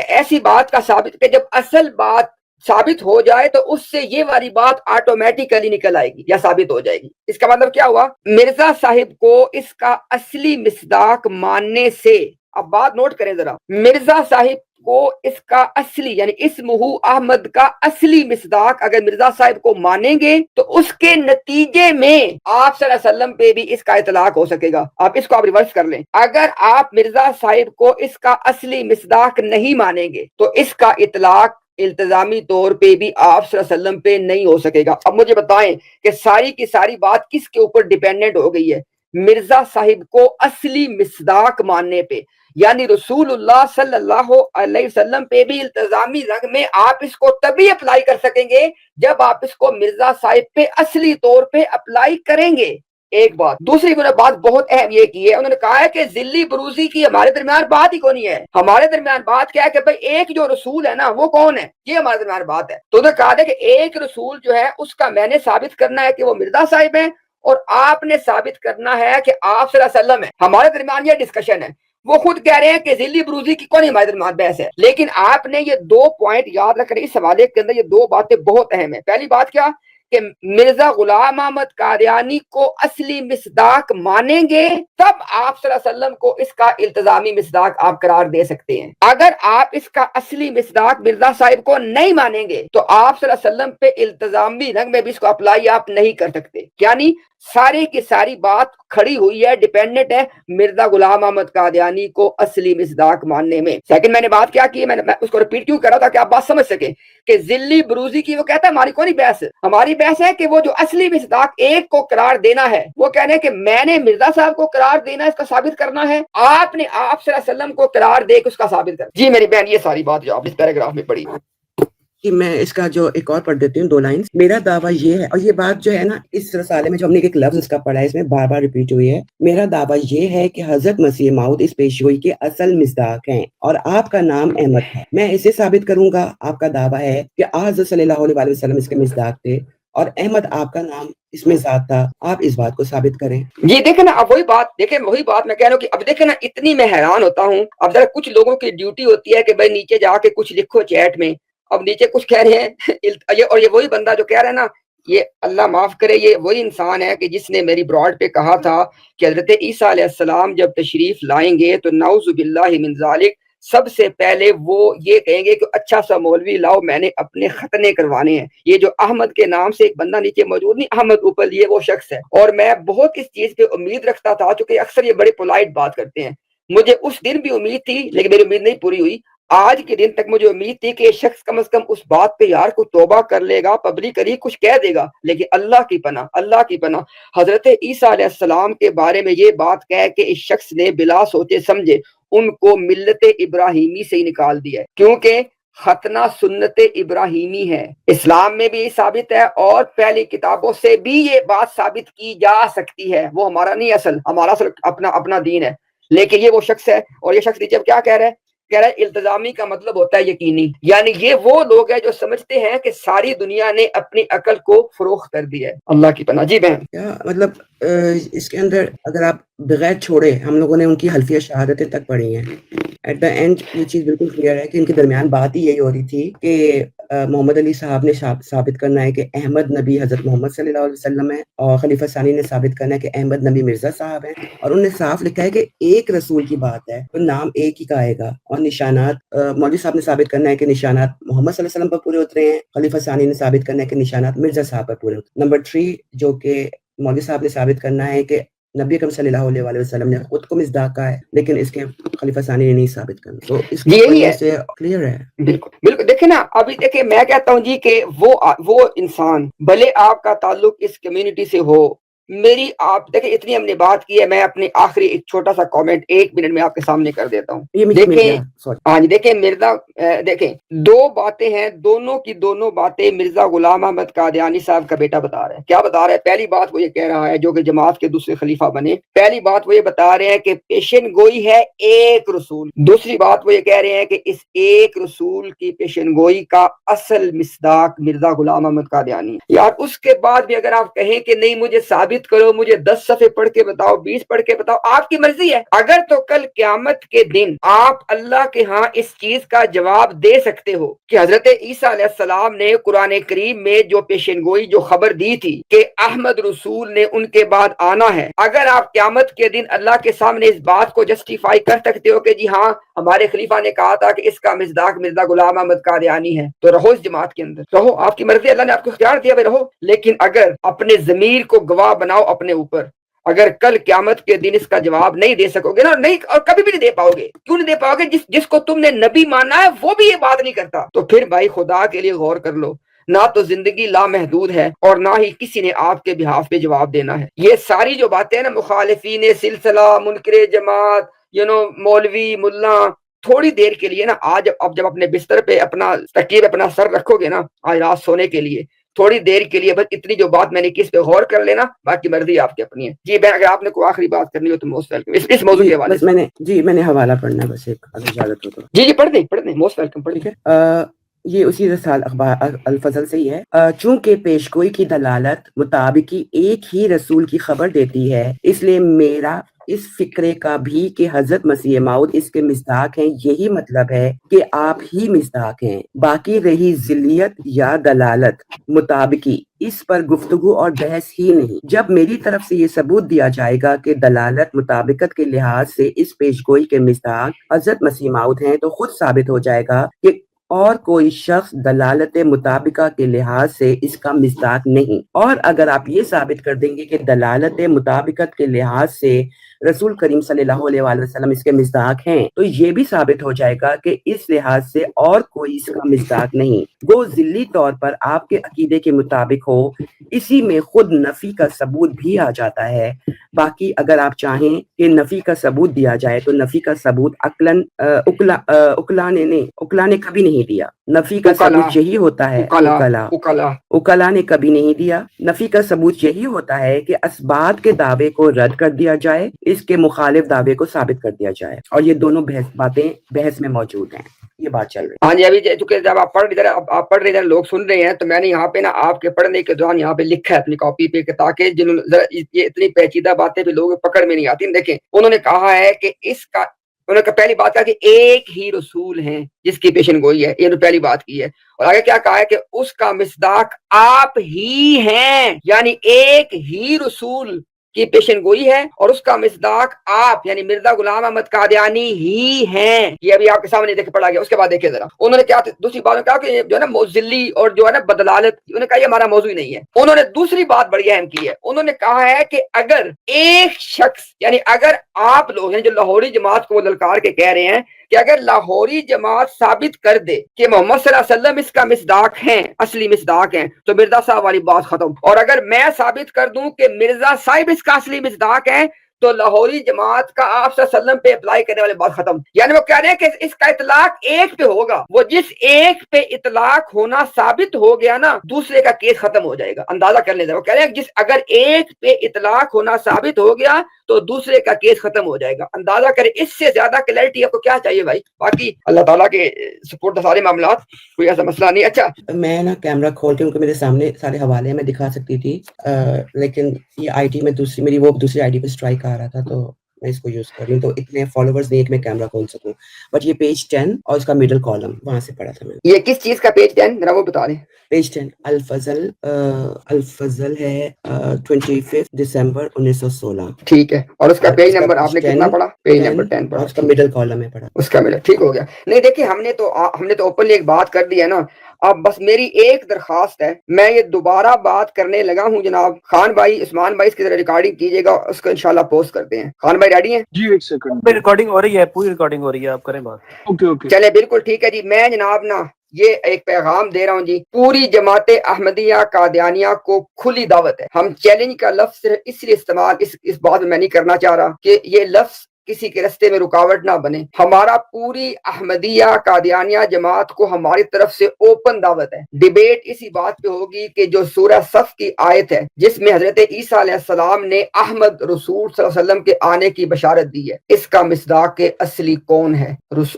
ایسی بات کا ثابت کہ جب اصل بات ثابت ہو جائے تو اس سے یہ والی بات آٹومیٹیکلی نکل آئے گی یا ثابت ہو جائے گی۔ اس کا مطلب کیا ہوا؟ مرزا صاحب کو اس کا اصلی مصداق ماننے سے، اب بات نوٹ کریں ذرا، مرزا صاحب کو اس کا اصلی یعنی اسمہ احمد کا اصلی مصداق اگر مرزا صاحب کو مانیں گے تو اس کے نتیجے میں آپ صلی اللہ علیہ وسلم پہ بھی اس کا اطلاق ہو سکے گا۔ آپ اس کو آپ ریورس کر لیں، اگر آپ مرزا صاحب کو اس کا اصلی مصداق نہیں مانیں گے تو اس کا اطلاق التزامی طور پہ بھی آپ صلی اللہ علیہ وسلم پہ نہیں ہو سکے گا۔ اب مجھے بتائیں کہ ساری کی ساری بات کس کے اوپر ڈیپینڈنٹ ہو گئی ہے؟ مرزا صاحب کو اصلی مصداق ماننے پہ، یعنی رسول اللہ صلی اللہ علیہ وسلم پہ بھی التزامی رنگ میں آپ اس کو تبھی اپلائی کر سکیں گے جب آپ اس کو مرزا صاحب پہ اصلی طور پہ اپلائی کریں گے۔ ایک بات، دوسری انہوں نے بات بہت اہم یہ کی ہے، انہوں نے کہا ہے کہ ذلی بروزی کی ہمارے درمیان بات ہی کون ہے۔ ہمارے درمیان بات کیا ہے کہ بھئی ایک جو رسول ہے نا وہ کون ہے، یہ ہمارے درمیان بات ہے۔ تو انہوں نے کہا ہے کہ ایک رسول جو ہے اس کا میں نے ثابت کرنا ہے کہ وہ مرزا صاحب ہیں، اور آپ نے ثابت کرنا ہے کہ آپ صلی اللہ علیہ وسلم ہیں۔ ہمارے درمیان یہ ڈسکشن ہے۔ وہ خود کہہ رہے ہیں کہ ذلی بروزی کی کون ہمارے درمیان بحث ہے، لیکن آپ نے یہ 2 پوائنٹ یاد رکھنے، اس حوالے کے اندر یہ 2 باتیں بہت اہم ہیں۔ پہلی بات کیا کہ مرزا غلام احمد قادیانی کو اصلی مصداق مانیں گے تب آپ صلی اللہ علیہ وسلم کو اس کا التزامی مصداق آپ قرار دے سکتے ہیں. اگر آپ اس کا اصلی مصداق مرزا صاحب کو نہیں مانیں گے تو آپ صلی اللہ علیہ وسلم پہ التزامی رنگ میں بھی اس کو اپلائی آپ نہیں کر سکتے. یعنی ساری کی ساری بات کھڑی ہوئی ہے، ڈیپینڈنٹ ہے مرزا غلام احمد قادیانی کو اصلی مصداق ماننے میں. لیکن میں نے بات کیا کی، میں اس کو ریپیٹ کیوں کر رہا تھا کہ آپ بات سمجھ سکیں کہ ذلی بروزی کی وہ کہتا ہے ہماری کوئی بحث، ہماری بحث ہے کہ وہ جو اصلی مصداق ایک کو قرار دینا ہے، وہ کہنے ہیں کہ میں نے مرزا صاحب کو قرار دینا ہے، اس کا ثابت کرنا ہے، آپ نے آپ صلی اللہ علیہ وسلم کو قرار دے کے اس کا ثابت کرنا. جی میری بہن، یہ ساری بات جو آپ اس پیراگراف میں پڑھی. کہ میں اس کا جو ایک اور پڑھ دیتی ہوں 2 لائنز. میرا دعویٰ یہ ہے، اور یہ بات جو ہے نا اس رسالے میں جو ہم نے ایک لفظ اس کا پڑھا ہے اس میں بار بار ریپیٹ ہوئی ہے. میرا دعویٰ یہ ہے کہ حضرت مسیح موعود اس پیشگوئی کے اصل مصداق ہیں اور آپ کا نام احمد ہے. میں اسے ثابت کروں گا. آپ کا دعویٰ ہے کہ حضرت صلی اللہ علیہ وسلم اس کے مصداق تھے اور احمد آپ کا نام اس میں ذات تھا. آپ اس بات کو ثابت کریں. جی دیکھیں نا، اب وہی بات میں کہہ رہا ہوں کہ اب دیکھیں نا، اتنی میں حیران ہوتا ہوں. اب ذرا کچھ لوگوں کی ڈیوٹی ہوتی ہے کہ بھائی نیچے جا کے کچھ لکھو چیٹ میں. اب نیچے کچھ کہہ رہے ہیں اور یہ وہی بندہ جو کہہ رہا ہے نا، یہ اللہ معاف کرے، یہ وہی انسان ہے کہ جس نے میری براڈ پہ کہا تھا کہ حضرت عیسیٰ علیہ السلام جب تشریف لائیں گے تو نعوذ باللہ من ذالک سب سے پہلے وہ یہ کہیں گے کہ اچھا سا مولوی لاؤ، میں نے اپنے ختنے کروانے ہیں. یہ جو احمد کے نام سے ایک بندہ نیچے موجود نہیں، احمد اوپر، یہ وہ شخص ہے. اور میں بہت اس چیز پہ امید رکھتا تھا، چونکہ اکثر یہ بڑے پولائٹ بات کرتے ہیں. مجھے اس دن بھی امید تھی لیکن میری امید نہیں پوری ہوئی. آج کے دن تک مجھے امید تھی کہ یہ شخص کم از کم اس بات پہ یار کو توبہ کر لے گا، پبلکلی کچھ کہہ دے گا. لیکن اللہ کی پناہ حضرت عیسیٰ علیہ السلام کے بارے میں یہ بات کہہ کہ اس شخص نے بلا سوچے سمجھے ان کو ملت ابراہیمی سے ہی نکال دیا ہے، کیونکہ ختنہ سنت ابراہیمی ہے. اسلام میں بھی یہ ثابت ہے اور پہلی کتابوں سے بھی یہ بات ثابت کی جا سکتی ہے. وہ ہمارا نہیں اصل، ہمارا اصل اپنا دین ہے. لیکن یہ وہ شخص ہے، اور یہ شخص نیچے کیا کہہ رہا ہے؟ کہہ رہا ہے التزامی کا مطلب ہوتا ہے یقینی. یعنی یہ وہ لوگ ہیں جو سمجھتے ہیں کہ ساری دنیا نے اپنی عقل کو فروخت کر دیا ہے. اللہ کی پناہ. جی بہن. کیا مطلب اس کے اندر اگر آپ بغیر چھوڑے، ہم لوگوں نے ان کی حلفیہ شہادتیں تک پڑھی ہیں. ایٹ دا اینڈ یہ چیز بالکل کلیئر ہے کہ ان کے درمیان بات ہی یہی ہو رہی تھی کہ محمد علی صاحب نے ثابت کرنا ہے کہ احمد نبی حضرت محمد صلی اللہ علیہ وسلم ہے، اور خلیفہ ثانی نے ثابت کرنا ہے کہ احمد نبی مرزا صاحب ہیں. اور انہوں نے صاف لکھا ہے کہ ایک رسول کی بات ہے تو نام ایک ہی کا آئے گا. اور نشانات مولوی صاحب نے ثابت کرنا ہے کہ نشانات محمد صلی اللہ علیہ وسلم پر پورے اترے ہیں. خلیفہ ثانی نے ثابت کرنا ہے کہ نشانات مرزا صاحب پر پورے اترے. نمبر 3 جو کہ مولوی صاحب نے ثابت کرنا ہے کہ نبی اکرم صلی اللہ علیہ وسلم نے خود کو مصداق کہا ہے، لیکن اس کے خلیفہ ثانی نے نہیں ثابت کرنا. تو اس یہی ہے، سے کلیئر ہے. بالکل. دیکھیں نا، ابھی دیکھیں میں کہتا ہوں جی کہ وہ انسان بھلے آپ کا تعلق اس کمیونٹی سے ہو، میری آپ دیکھیں اتنی ہم نے بات کی ہے. میں اپنی آخری ایک چھوٹا سا کامنٹ 1 منٹ میں آپ کے سامنے کر دیتا ہوں. دیکھیں ہاں جی، دیکھیں مرزا، دیکھیں 2 باتیں ہیں، دونوں کی دونوں باتیں مرزا غلام احمد قادیانی صاحب کا بیٹا بتا رہا ہے. کیا بتا رہا ہے؟ پہلی بات وہ یہ کہہ رہا ہے، جو کہ جماعت کے دوسرے خلیفہ بنے، پہلی بات وہ یہ بتا رہے ہیں کہ پیشن گوئی ہے ایک رسول. دوسری بات وہ یہ کہہ رہے ہیں کہ اس ایک رسول کی پیشن گوئی کا اصل مصداق مرزا غلام احمد قادیانی. یار اس کے بعد بھی اگر آپ کہیں کہ نہیں مجھے ثابت کرو، مجھے 10 صفحے پڑھ کے بتاؤ، 20 پڑھ کے بتاؤ، آپ کی مرضی ہے. اگر تو کل قیامت کے دن آپ اللہ کے ہاں اس چیز کا جواب دے سکتے ہو کہ حضرت عیسیٰ علیہ السلام نے قرآن کریم میں جو پیشن گوئی جو خبر دی تھی کہ احمد رسول نے ان کے بعد آنا ہے، اگر آپ قیامت کے دن اللہ کے سامنے اس بات کو جسٹیفائی کر سکتے ہو کہ جی ہاں ہمارے خلیفہ نے کہا تھا کہ اس کا مصداق مرزا غلام احمد قادیانی ہے، تو رہو اس جماعت کے اندر، رہو، آپ کی مرضی، اللہ نے آپ کو اختیار دیا بھائی رہو. لیکن اگر اپنے ضمیر کو گواہ بناؤ اپنے اوپر، اگر کل قیامت کے دن اس کا جواب نہیں دے سکو گے نا، نہیں، اور کبھی بھی نہیں دے پاؤ گے. کیوں نہیں دے پاؤ گے؟ جس کو تم نے نبی مانا ہے وہ بھی یہ بات نہیں کرتا. تو پھر بھائی خدا کے لیے غور کر لو. نہ تو زندگی لامحدود ہے اور نہ ہی کسی نے آپ کے بہاف پہ جواب دینا ہے. یہ ساری جو باتیں نا، مخالفین سلسلہ، منکر جماعت، مولوی ملا، تھوڑی دیر کے لیے نا، آج اب جب اپنے بستر پہ اپنا تکیے پہ اپنا سر رکھو گے نا آج رات سونے کے لیے، تھوڑی دیر کے لیے بس اتنی جو بات میں نے کس پہ غور کر لینا، باقی مرضی آپ کی اپنی ہے. جی بہن، اگر آپ نے کوئی آخری بات کرنی ہو تو موسٹ ویلکم اس موضوع کے حوالے سے. میں نے حوالہ پڑھنا ہے بس ایک، اگر اجازت ہو تو. جی پڑھ دیں موسٹ ویلکم. ٹھیک ہے. یہ اسی رسال اخبار الفضل سے ہی ہے. چونکہ پیشگوئی کی دلالت مطابقی ایک ہی رسول کی خبر دیتی ہے، اس لیے میرا اس فکرے کا بھی کہ حضرت مسیح موعود اس کے مصداق ہیں، یہی مطلب ہے کہ آپ ہی مصداق ہیں۔ باقی رہی ذلیت یا دلالت مطابقی، اس پر گفتگو اور بحث ہی نہیں۔ جب میری طرف سے یہ ثبوت دیا جائے گا کہ دلالت مطابقت کے لحاظ سے اس پیشگوئی کے مصداق حضرت مسیح موعود ہیں، تو خود ثابت ہو جائے گا کہ اور کوئی شخص دلالت مطابقہ کے لحاظ سے اس کا مصداق نہیں۔ اور اگر آپ یہ ثابت کر دیں گے کہ دلالت مطابقت کے لحاظ سے رسول کریم صلی اللہ علیہ وآلہ وسلم اس کے مصداق ہیں، تو یہ بھی ثابت ہو جائے گا کہ اس لحاظ سے اور کوئی اس کا مصداق نہیں۔ وہ ذلی طور پر آپ کے عقیدے کے مطابق ہو، اسی میں خود نفی کا ثبوت بھی آ جاتا ہے۔ باقی اگر آپ چاہیں کہ نفی کا ثبوت دیا جائے تو نفی کا ثبوت اکلا نے کبھی نہیں دیا۔ نفی کا ثبوت یہی ہوتا ہے، اکلا نے کبھی نہیں دیا۔ نفی کا ثبوت یہی ہوتا ہے کہ اسبات کے دعوے کو رد کر دیا جائے، اس کے مخالف دعوے کو ثابت کر دیا جائے، اور یہ دونوں باتیں بحث میں موجود ہیں، یہ بات چل رہی ہے۔ ہاں جی، ابھی چونکہ جب آپ پڑھ رہے ادھر لوگ سن رہے ہیں، تو میں نے یہاں پہ نا آپ کے پڑھنے کے دوران یہاں پہ لکھا ہے اپنی کاپی پہ، کہ تاکہ یہ اتنی پیچیدہ باتیں بھی لوگوں پکڑ میں نہیں آتی۔ دیکھیں انہوں نے کہا ہے کہ انہوں نے پہلی بات کہا کہ ایک ہی رسول ہیں جس کی پیشن گوئی ہے، یہ انہوں نے پہلی بات کی ہے۔ اور آگے کیا کہا ہے کہ اس کا مصداق آپ ہی ہیں، یعنی ایک ہی رسول کی پیشن گوئی ہے اور اس کا مصداق آپ یعنی مرزا غلام احمد قادیانی ہی ہیں۔ یہ ابھی آپ کے سامنے دیکھ پڑھا گیا۔ اس کے بعد دیکھیں ذرا انہوں نے کیا دوسری بات میں کہا کہ جو ہے نا موزلی اور جو ہے نا بدلالت، انہوں نے کہا یہ ہمارا موضوع ہی نہیں ہے۔ انہوں نے دوسری بات بڑی اہم کی ہے، انہوں نے کہا ہے کہ اگر ایک شخص یعنی اگر آپ لوگ ہیں جو لاہوری جماعت کو للکار کے کہہ رہے ہیں کہ اگر لاہوری جماعت ثابت کر دے کہ محمد صلی اللہ علیہ وسلم اس کا مصداق ہیں، اصلی مصداق ہیں، تو مرزا صاحب والی بات ختم۔ اور اگر میں ثابت کر دوں کہ مرزا صاحب اس کا اصلی مصداق ہیں، تو لاہوری جماعت کا آپ صلی اللہ علیہ وسلم پہ اپلائی کرنے والی بات ختم۔ یعنی وہ کہہ رہے ہیں کہ اس کا اطلاق ایک پہ ہوگا، وہ جس ایک پہ اطلاق ہونا ثابت ہو گیا نا، دوسرے کا کیس ختم ہو جائے گا۔ اندازہ کر لیں، وہ کہہ رہے ہیں کہ اگر ایک پہ اطلاق ہونا ثابت ہو گیا تو دوسرے کا کیس ختم ہو جائے گا۔ اندازہ کریں، اس سے زیادہ کلیئرٹی آپ کو کیا چاہیے بھائی؟ باقی اللہ تعالیٰ کے سپورٹ سارے معاملات، کوئی ایسا مسئلہ نہیں۔ اچھا میں نا کیمرہ کھول کے ان کو میرے سامنے سارے حوالے میں دکھا سکتی تھی، لیکن یہ آئی ڈی میں میری وہ دوسری آئی ڈی پہ اسٹرائک آ رہا تھا، تو میں اس کو یوز کر رہی ہوں، تو اتنے فالوورز نہیں کہ میں کیمرہ کھول سکوں۔ بٹ یہ پیج 10 اور اس کا مڈل کالم وہاں سے پڑھا تھا میں نے۔ یہ کس چیز کا پیج 10 ذرا وہ بتا دیں۔ پیج 10 الفضل ہے 25 دسمبر 1916۔ ٹھیک ہے، اور اس کا پیج نمبر آپ نے کتنا پڑھا؟ پیج نمبر 10 پڑھا، اس کا مڈل کالم ہے پڑھا، اس کا مڈل ٹھیک ہو گیا۔ نہیں دیکھیں، ہم نے تو اوپنلی ایک بات کر دی ہے نا۔ اب بس میری ایک درخواست ہے، میں یہ دوبارہ بات کرنے لگا ہوں جناب خان بھائی، عثمان بھائی اس کی ذرا ریکارڈنگ کیجیے گا، اس کو انشاءاللہ پوسٹ کرتے ہیں۔ خان بھائی ریڈی ہیں؟ جی ایک سیکنڈ، ریکارڈنگ ہو رہی ہے، پوری ریکارڈنگ ہو رہی ہے، آپ کریں بات۔ اوکے اوکے چلے بالکل ٹھیک ہے جی۔ میں جناب نا یہ ایک پیغام دے رہا ہوں جی، پوری جماعت احمدیہ قادیانیہ کو کھلی دعوت ہے۔ ہم چیلنج کا لفظ صرف اس لیے استعمال اس بات میں نہیں کرنا چاہ رہا کہ یہ لفظ کسی کے رستے میں رکاوٹ نہ بنے۔ ہمارا پوری احمدیہ قادیانیہ جماعت کو ہماری طرف سے اوپن دعوت ہے۔ ڈیبیٹ اسی بات پہ ہوگی کہ جو سورہ صف کی آیت ہے جس میں حضرت عیسیٰ علیہ السلام نے احمد رسول صلی اللہ علیہ وسلم کے آنے کی بشارت دی ہے، اس کا مصداق اصلی کون ہے؟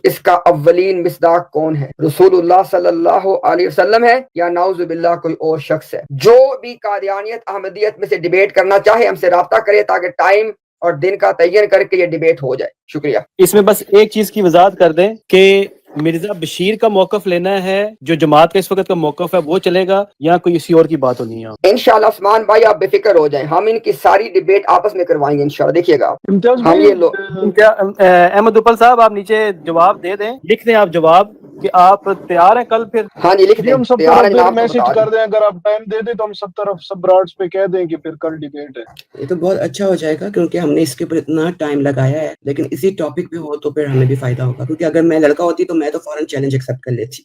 اس کا اولین مصداق کون ہے؟ رسول اللہ صلی اللہ علیہ وسلم ہے یا نعوذ باللہ کوئی اور شخص ہے؟ جو بھی قادیانیت احمدیت میں سے ڈیبیٹ کرنا چاہے ہم سے رابطہ کرے تاکہ ٹائم اور دن کا تعین کر کے یہ ڈیبیٹ ہو جائے۔ شکریہ۔ اس میں بس ایک چیز کی وضاحت کر دیں کہ مرزا بشیر کا موقف لینا ہے، جو جماعت کا اس وقت کا موقف ہے وہ چلے گا، یا کوئی کسی اور کی بات ہونی ہے؟ انشاءاللہ عثمان بھائی آپ بے فکر ہو جائیں، ہم ان کی ساری ڈیبیٹ آپس میں کروائیں گے انشاءاللہ، دیکھیے گا آپ۔ ہم یہ لوگ احمد اپل صاحب آپ نیچے جواب دے دیں، لکھ دیں آپ جواب کہ آپ تیار ہیں کل پھر؟ ہاں جی لکھ دیں، ہم سب تیار ہیں طرف جناب، میسج کر دیں، اگر آپ ٹائم دے دیں تو ہم سب طرف سب براڈز پہ کہہ دیں کہ پھر کل ڈیبیٹ ہے۔ یہ تو بہت اچھا ہو جائے گا کیونکہ ہم نے اس کے اوپر اتنا ٹائم لگایا ہے، لیکن اسی ٹاپک پہ ہو تو پھر ہمیں بھی فائدہ ہوگا، کیونکہ اگر میں لڑکا ہوتی تو میں تو فوراً چیلنج ایکسیپٹ کر لیتی۔